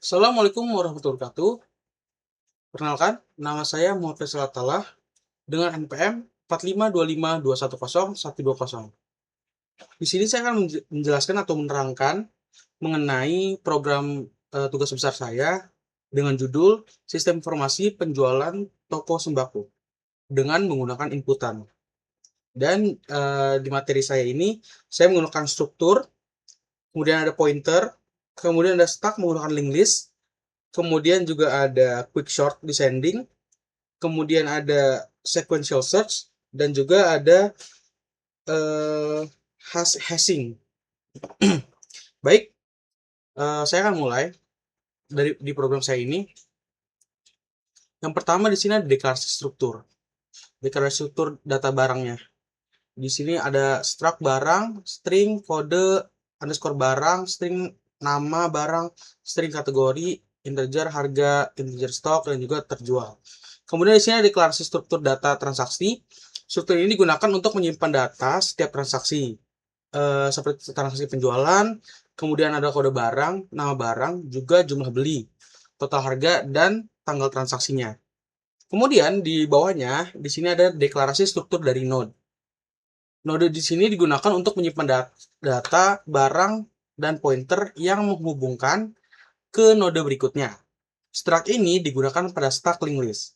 Assalamualaikum warahmatullahi wabarakatuh. Perkenalkan, nama saya Muhammad Faisal Attallah dengan NPM 4525210120. Di sini saya akan menjelaskan atau menerangkan mengenai program tugas besar saya dengan judul Sistem Informasi Penjualan Toko Sembako dengan menggunakan inputan. Dan di materi saya ini, saya menggunakan struktur, kemudian ada pointer, kemudian ada stack menggunakan link list, kemudian juga ada quick short descending, kemudian ada sequential search, dan juga ada hashing. Baik, saya akan mulai di program saya ini. Yang pertama di sini ada deklarasi struktur data barangnya. Di sini ada struct barang, string, kode, underscore barang, string nama barang, string kategori, integer harga, integer stok, dan juga terjual. Kemudian di sini ada deklarasi struktur data transaksi. Struktur ini digunakan untuk menyimpan data setiap transaksi, seperti transaksi penjualan, kemudian ada kode barang, nama barang, juga jumlah beli, total harga, dan tanggal transaksinya. Kemudian di bawahnya, di sini ada deklarasi struktur dari node. Node di sini digunakan untuk menyimpan data, barang, dan pointer yang menghubungkan ke node berikutnya. Struct ini digunakan pada stack link list.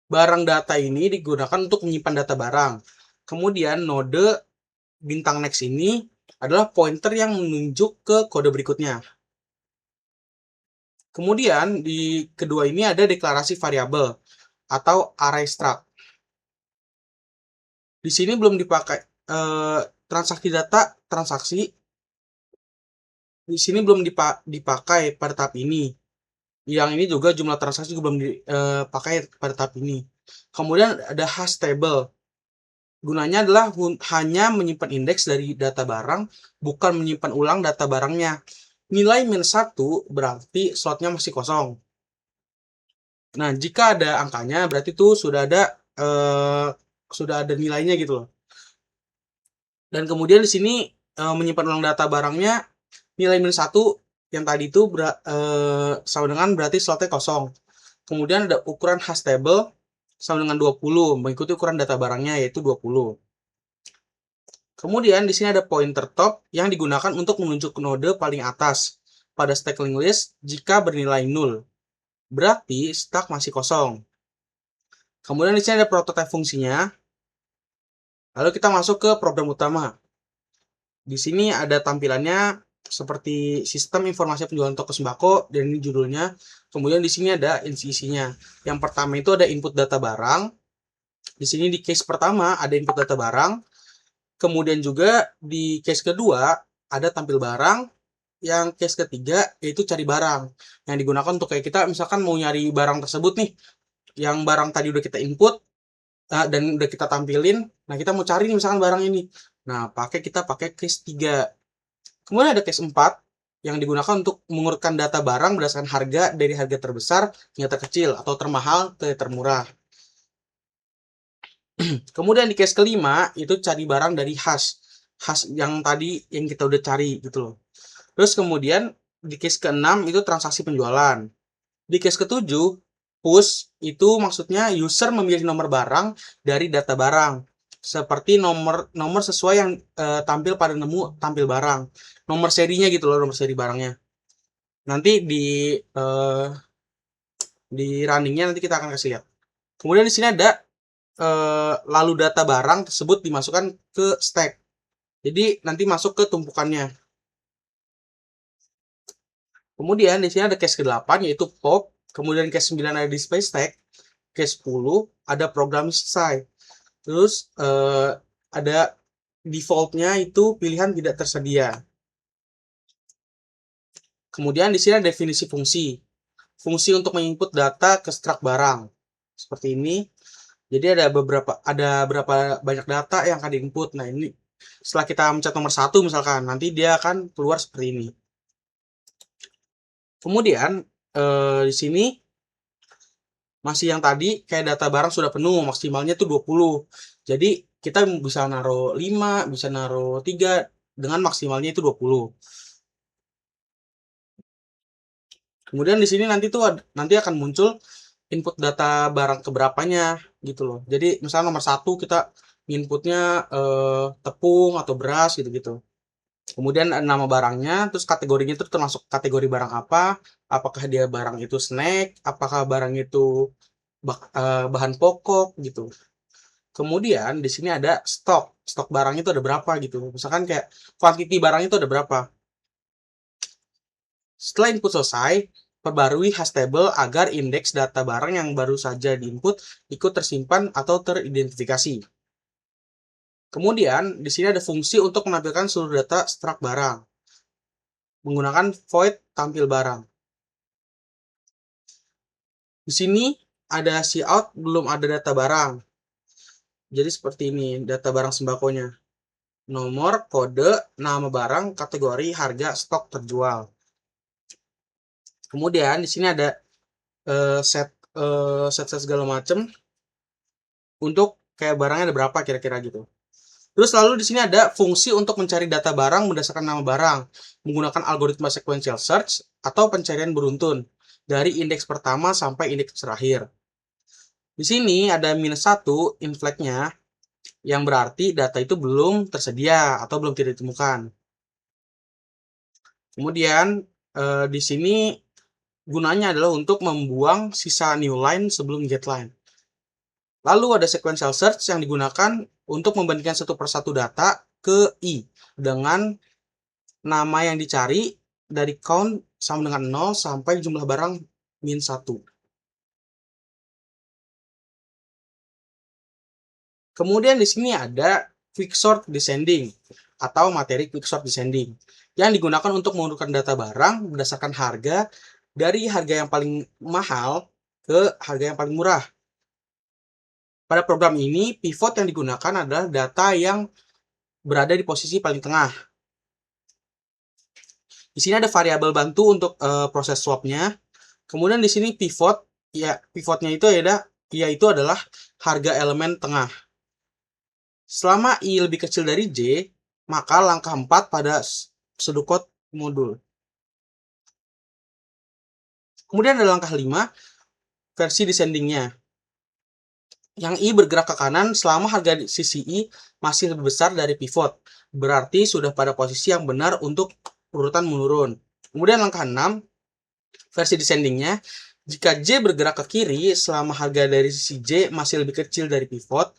Barang data ini digunakan untuk menyimpan data barang. Kemudian node bintang next ini adalah pointer yang menunjuk ke kode berikutnya. Kemudian di kedua ini ada deklarasi variabel atau array struct. Di sini belum dipakai transaksi data transaksi. Di sini belum dipakai pada tahap ini. Yang ini juga jumlah transaksi juga belum dipakai pada tahap ini. Kemudian ada hash table. Gunanya adalah hanya menyimpan indeks dari data barang, bukan menyimpan ulang data barangnya. Nilai -1 berarti slotnya masih kosong. Nah, jika ada angkanya berarti itu sudah ada nilainya gitu loh. Dan kemudian di sini menyimpan ulang data barangnya, nilai -1 yang tadi itu sama dengan berarti slotnya kosong. Kemudian ada ukuran hash table sama dengan 20, mengikuti ukuran data barangnya yaitu 20. Kemudian di sini ada pointer top yang digunakan untuk menunjuk ke node paling atas pada stack link list jika bernilai 0. Berarti stack masih kosong. Kemudian di sini ada prototype fungsinya. Lalu kita masuk ke program utama. Di sini ada tampilannya seperti sistem informasi penjualan toko sembako, dan ini judulnya. Kemudian di sini ada isi-isinya. Yang pertama itu ada input data barang. Di sini di case pertama ada input data barang. Kemudian juga di case kedua ada tampil barang. Yang case ketiga yaitu cari barang. Yang digunakan untuk kayak kita misalkan mau nyari barang tersebut nih. Yang barang tadi udah kita input dan udah kita tampilin. Nah, kita mau cari nih misalkan barang ini. Nah, kita pakai case 3. Kemudian ada case 4 yang digunakan untuk mengurutkan data barang berdasarkan harga dari harga terbesar hingga terkecil atau termahal ke termurah. Kemudian di case kelima itu cari barang dari hash yang tadi yang kita udah cari gitu loh. Terus kemudian di case ke-6 itu transaksi penjualan. Di case ke-7 push itu maksudnya user memilih nomor barang dari data barang. Seperti nomor sesuai yang tampil pada tampil barang. Nomor serinya gitu loh, nomor seri barangnya. Nanti di runningnya nanti kita akan kasih lihat. Kemudian di sini ada lalu data barang tersebut dimasukkan ke stack. Jadi nanti masuk ke tumpukannya. Kemudian di sini ada case ke-8 yaitu pop, kemudian case 9 ada display stack, case 10 ada program selesai. Terus ada defaultnya itu pilihan tidak tersedia. Kemudian di sini ada definisi fungsi. Fungsi untuk menginput data ke struct barang. Seperti ini. Jadi ada berapa banyak data yang akan diinput. Nah, ini setelah kita mencet nomor 1 misalkan, nanti dia akan keluar seperti ini. Kemudian di sini masih yang tadi kayak data barang sudah penuh, maksimalnya tuh 20. Jadi kita bisa naruh 5, bisa naruh 3 dengan maksimalnya itu 20. Kemudian di sini nanti akan muncul input data barang keberapanya gitu loh. Jadi misalnya nomor 1 kita inputnya tepung atau beras gitu-gitu. Kemudian nama barangnya, terus kategorinya itu termasuk kategori barang apa, apakah dia barang itu snack, apakah barang itu bahan pokok gitu. Kemudian di sini ada stok barang itu ada berapa gitu. Misalkan kayak quantity barang itu ada berapa. Setelah input selesai, perbarui hash table agar indeks data barang yang baru saja diinput ikut tersimpan atau teridentifikasi. Kemudian di sini ada fungsi untuk menampilkan seluruh data struct barang menggunakan void tampil barang. Di sini ada cout belum ada data barang. Jadi seperti ini data barang sembakonya. Nomor, kode, nama barang, kategori, harga, stok terjual. Kemudian di sini ada set segala macam untuk kayak barangnya ada berapa kira-kira gitu. Terus lalu di sini ada fungsi untuk mencari data barang berdasarkan nama barang menggunakan algoritma sequential search atau pencarian beruntun dari indeks pertama sampai indeks terakhir. Di sini ada -1 in flag-nya yang berarti data itu belum tersedia atau belum tidak ditemukan. Kemudian di sini gunanya adalah untuk membuang sisa new line sebelum get line. Lalu ada sequential search yang digunakan untuk membandingkan satu persatu data ke i dengan nama yang dicari dari count sama dengan 0 sampai jumlah barang -1. Kemudian di sini ada quicksort descending atau materi quicksort descending yang digunakan untuk mengurutkan data barang berdasarkan harga dari harga yang paling mahal ke harga yang paling murah. Pada program ini, pivot yang digunakan adalah data yang berada di posisi paling tengah. Di sini ada variabel bantu untuk proses swapnya. Kemudian di sini pivotnya itu adalah harga elemen tengah. Selama i lebih kecil dari j, maka langkah 4 pada pseudocode modul. Kemudian ada langkah 5, versi descendingnya. Yang i bergerak ke kanan selama harga di sisi i masih lebih besar dari pivot. Berarti sudah pada posisi yang benar untuk urutan menurun. Kemudian langkah 6, versi descendingnya. Jika j bergerak ke kiri selama harga dari sisi j masih lebih kecil dari pivot.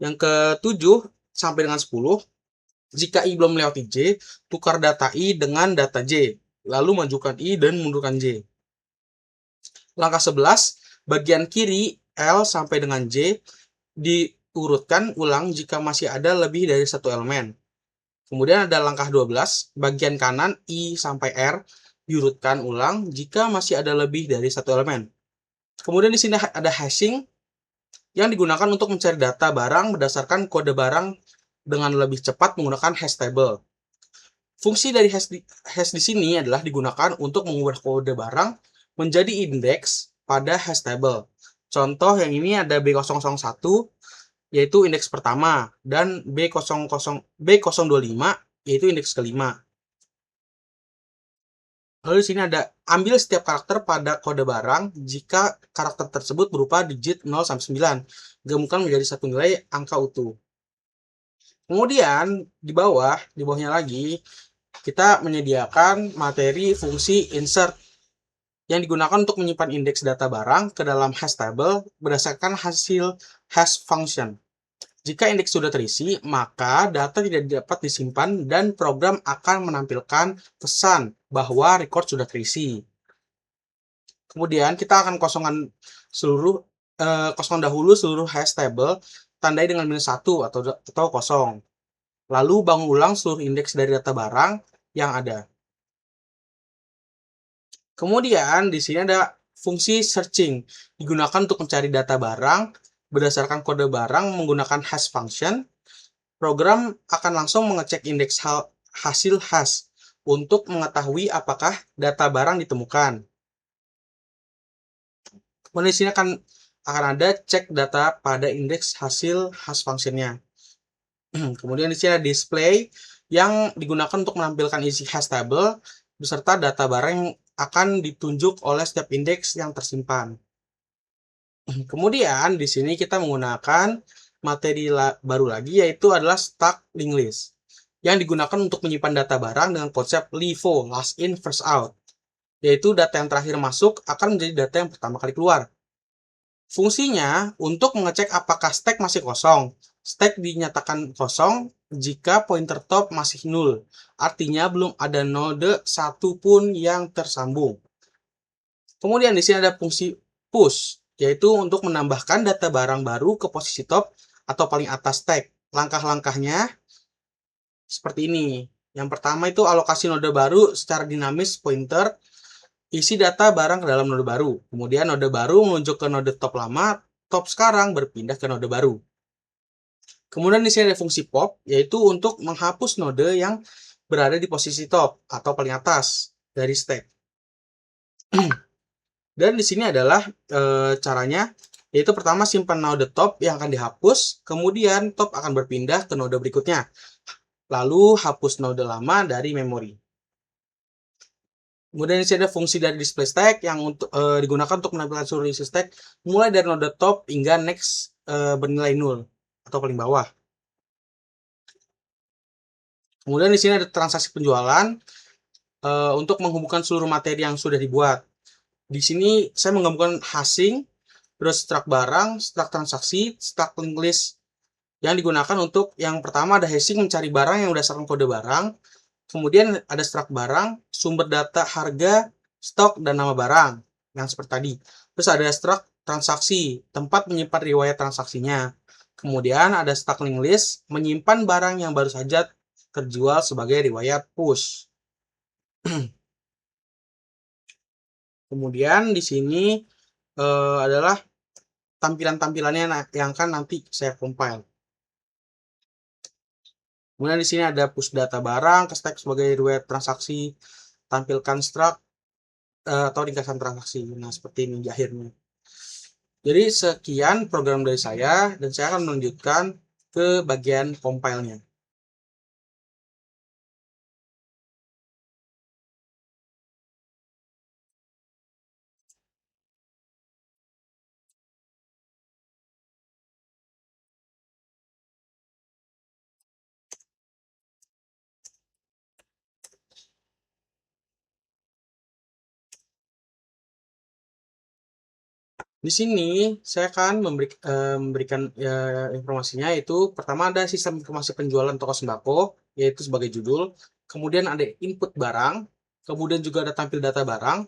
Yang ke-7 sampai dengan 10, jika i belum melewati j, tukar data i dengan data j. Lalu majukan i dan mundurkan j. Langkah 11, bagian kiri L sampai dengan J diurutkan ulang jika masih ada lebih dari satu elemen. Kemudian ada langkah 12, bagian kanan I sampai R diurutkan ulang jika masih ada lebih dari satu elemen. Kemudian di sini ada hashing yang digunakan untuk mencari data barang berdasarkan kode barang dengan lebih cepat menggunakan hash table. Fungsi dari hash di sini adalah digunakan untuk mengubah kode barang menjadi indeks pada hash table. Contoh yang ini ada B001 yaitu indeks pertama dan B025 yaitu indeks kelima. Lalu di sini ada ambil setiap karakter pada kode barang jika karakter tersebut berupa digit 0 sampai 9. Gabungkan menjadi satu nilai angka utuh. Kemudian di bawahnya lagi kita menyediakan materi fungsi insert yang digunakan untuk menyimpan indeks data barang ke dalam hash table berdasarkan hasil hash function. Jika indeks sudah terisi, maka data tidak dapat disimpan dan program akan menampilkan pesan bahwa record sudah terisi. Kemudian kita akan kosongkan dahulu seluruh hash table, tandai dengan -1 atau kosong. Lalu bangun ulang seluruh indeks dari data barang yang ada. Kemudian di sini ada fungsi searching digunakan untuk mencari data barang berdasarkan kode barang menggunakan hash function. Program akan langsung mengecek indeks hasil hash untuk mengetahui apakah data barang ditemukan. Kemudian di sini akan ada cek data pada indeks hasil hash function-nya. Kemudian di sini ada display yang digunakan untuk menampilkan isi hash table beserta data barang yang akan ditunjuk oleh setiap indeks yang tersimpan. Kemudian di sini kita menggunakan materi baru lagi, yaitu adalah stack linked list yang digunakan untuk menyimpan data barang dengan konsep LIFO, last in first out, yaitu data yang terakhir masuk akan menjadi data yang pertama kali keluar. Fungsinya untuk mengecek apakah stack masih kosong. Stack dinyatakan kosong jika pointer top masih null, artinya belum ada node satupun yang tersambung. Kemudian di sini ada fungsi push, yaitu untuk menambahkan data barang baru ke posisi top atau paling atas stack. Langkah-langkahnya seperti ini. Yang pertama itu alokasi node baru secara dinamis pointer, isi data barang ke dalam node baru. Kemudian node baru menunjuk ke node top lama, top sekarang berpindah ke node baru. Kemudian di sini ada fungsi pop, yaitu untuk menghapus node yang berada di posisi top atau paling atas dari stack. Dan di sini adalah caranya, yaitu pertama simpan node top yang akan dihapus, kemudian top akan berpindah ke node berikutnya. Lalu hapus node lama dari memori. Kemudian di sini ada fungsi dari display stack yang digunakan untuk menampilkan seluruh isi stack mulai dari node top hingga next bernilai 0 atau paling bawah. Kemudian di sini ada transaksi penjualan untuk menghubungkan seluruh materi yang sudah dibuat. Di sini saya menggabungkan hashing, terus struct barang, struct transaksi, struct linked list yang digunakan untuk yang pertama ada hashing mencari barang yang berdasarkan kode barang. Kemudian ada struct barang, sumber data harga, stok, dan nama barang yang seperti tadi. Terus ada struct transaksi, tempat menyimpan riwayat transaksinya. Kemudian ada struct linked list, menyimpan barang yang baru saja terjual sebagai riwayat push. Kemudian di sini adalah tampilan-tampilannya yang akan nanti saya compile. Kemudian di sini ada push data barang ke stack sebagai riwayat transaksi, tampilkan struct atau ringkasan transaksi. Nah, seperti ini akhirnya. Jadi sekian program dari saya dan saya akan melanjutkan ke bagian compile-nya. Di sini saya akan memberikan informasinya, yaitu pertama ada sistem informasi penjualan toko sembako, yaitu sebagai judul. Kemudian ada input barang, kemudian juga ada tampil data barang,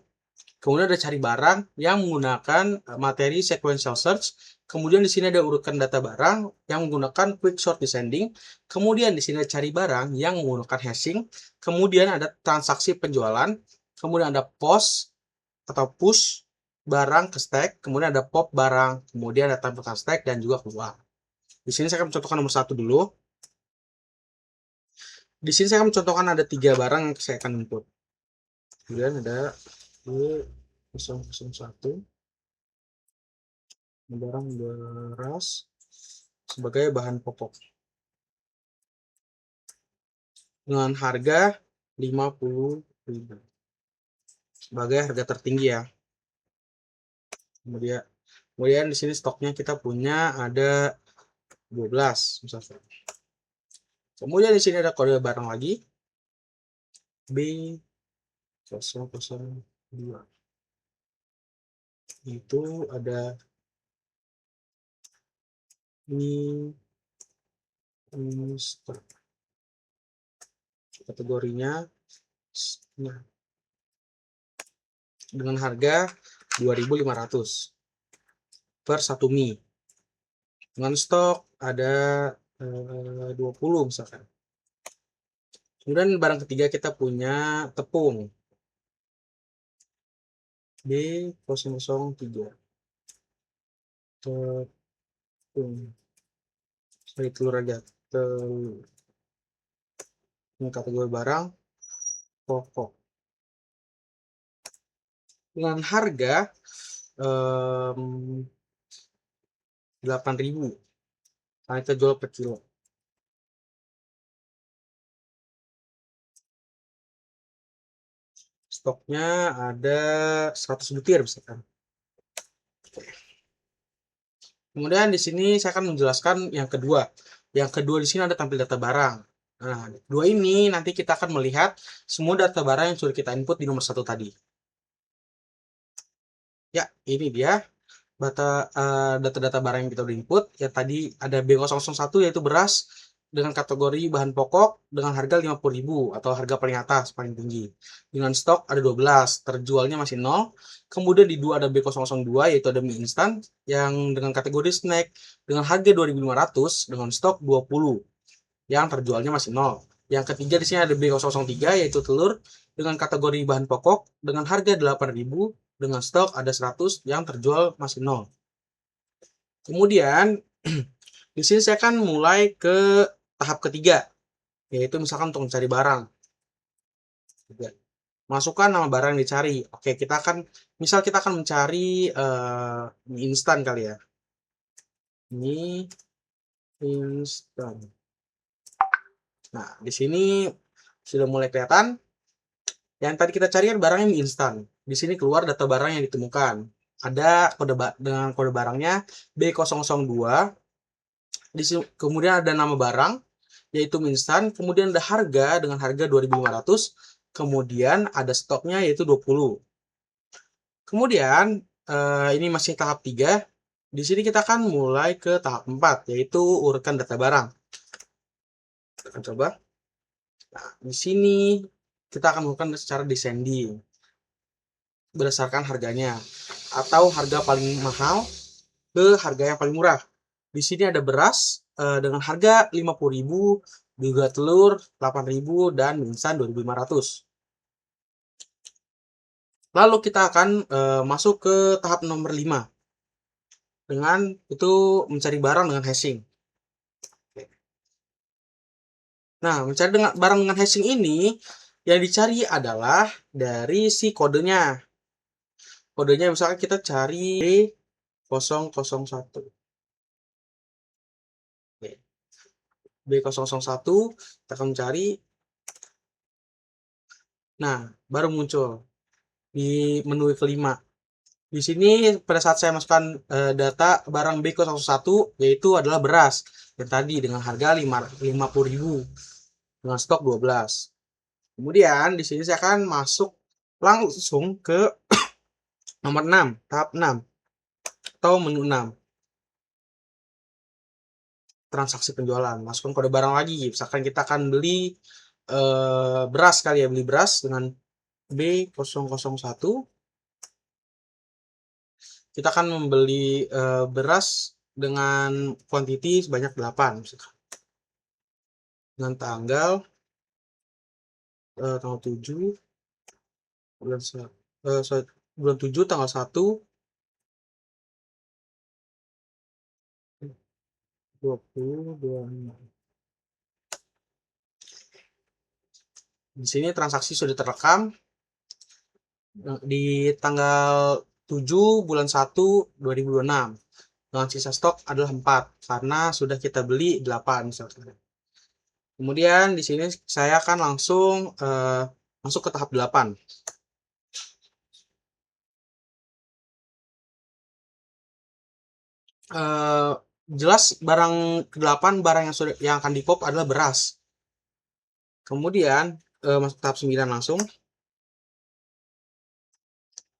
kemudian ada cari barang yang menggunakan materi sequential search. Kemudian di sini ada urutkan data barang yang menggunakan quick sort descending. Kemudian di sini ada cari barang yang menggunakan hashing. Kemudian ada transaksi penjualan. Kemudian ada post atau push barang ke stack, kemudian ada pop barang, kemudian ada tampilkan stack dan juga keluar. Di sini saya akan mencontohkan nomor 1 dulu. Di sini saya akan mencontohkan ada 3 barang yang saya akan input. Kemudian ada B001 barang beras sebagai bahan pokok dengan harga 50.000 sebagai harga tertinggi ya. Kemudian di sini stoknya kita punya ada 12 misalnya. Kemudian di sini ada kode barang lagi B002. Itu ada ini stok. Kategorinya nah, dengan harga 2.500 per 1 mie. Dengan stok ada 20 misalkan. Kemudian barang ketiga kita punya tepung B003. Tepung. Sorry, telur aja. Telur. Ini kategori barang pokok. Dengan harga 8.000. Karena kita jual per kilo. stoknya ada 100 butir misalkan. Kemudian di sini saya akan menjelaskan yang kedua. Yang kedua di sini ada tampil data barang. Nah, dua ini nanti kita akan melihat semua data barang yang sudah kita input di nomor 1 tadi. Ya, ini dia data-data barang yang kita udah input. Ya, tadi ada B001 yaitu beras dengan kategori bahan pokok dengan harga 50.000 atau harga paling atas, paling tinggi. Dengan stok ada 12, terjualnya masih 0. Kemudian di 2 ada B002 yaitu ada mie instan yang dengan kategori snack dengan harga 2.500 dengan stok 20 yang terjualnya masih 0. Yang ketiga di sini ada B003 yaitu telur dengan kategori bahan pokok dengan harga 8.000 dengan stok ada 100 yang terjual masih 0. Kemudian di sini saya akan mulai ke tahap ketiga, yaitu misalkan untuk mencari barang. Masukkan nama barang yang dicari. Oke, kita akan mencari mie instan kali ya. Mie instan. Nah, di sini sudah mulai kelihatan. Yang tadi kita cari kan barangnya mie instan. Di sini keluar data barang yang ditemukan. Ada dengan kode barangnya B002. Kemudian ada nama barang yaitu mie instan, kemudian ada harga dengan harga 2.500, kemudian ada stoknya yaitu 20. Kemudian ini masih tahap 3. Di sini kita akan mulai ke tahap 4 yaitu urutkan data barang. Kita akan coba. Nah, di sini kita akan melakukan secara descending berdasarkan harganya atau harga paling mahal ke harga yang paling murah. Di sini ada beras dengan harga 50.000, juga telur 8.000 dan mie instan 2.500. Lalu kita akan masuk ke tahap nomor 5. Dengan itu mencari barang dengan hashing. Nah, mencari barang dengan hashing ini yang dicari adalah dari si kodenya. Kodenya misalkan kita cari B001. B001 kita akan mencari. Nah, baru muncul di menu kelima. Di sini pada saat saya masukkan data barang B001 yaitu adalah beras yang tadi dengan harga 50.000 dengan stok 12. Kemudian di sini saya akan masuk langsung ke nomor 6, tahap 6 atau menu 6. Transaksi penjualan. Masukkan kode barang lagi. Misalkan kita akan beli beras kali ya, beli beras dengan B001. Kita akan membeli beras dengan kuantiti sebanyak 8 misalkan. Dengan tanggal 7 bulan 7 tanggal 1 2026. Di sini transaksi sudah terekam di tanggal 7 bulan 1 2026 dengan sisa stok adalah 4 karena sudah kita beli 8 misalkan. Kemudian di sini saya akan langsung masuk ke tahap 8. Jelas barang ke-8 barang yang akan di-pop adalah beras. Kemudian masuk tahap 9 langsung.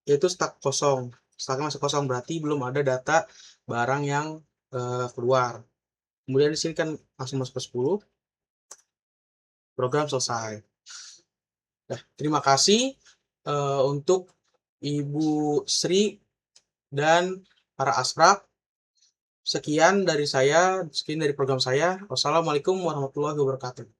Yaitu stok kosong. Stoknya masih kosong berarti belum ada data barang yang keluar. Kemudian di sini kan langsung masuk ke 10. Program selesai. Nah, terima kasih untuk Ibu Sri dan para asprab. Sekian dari program saya. Wassalamualaikum warahmatullahi wabarakatuh.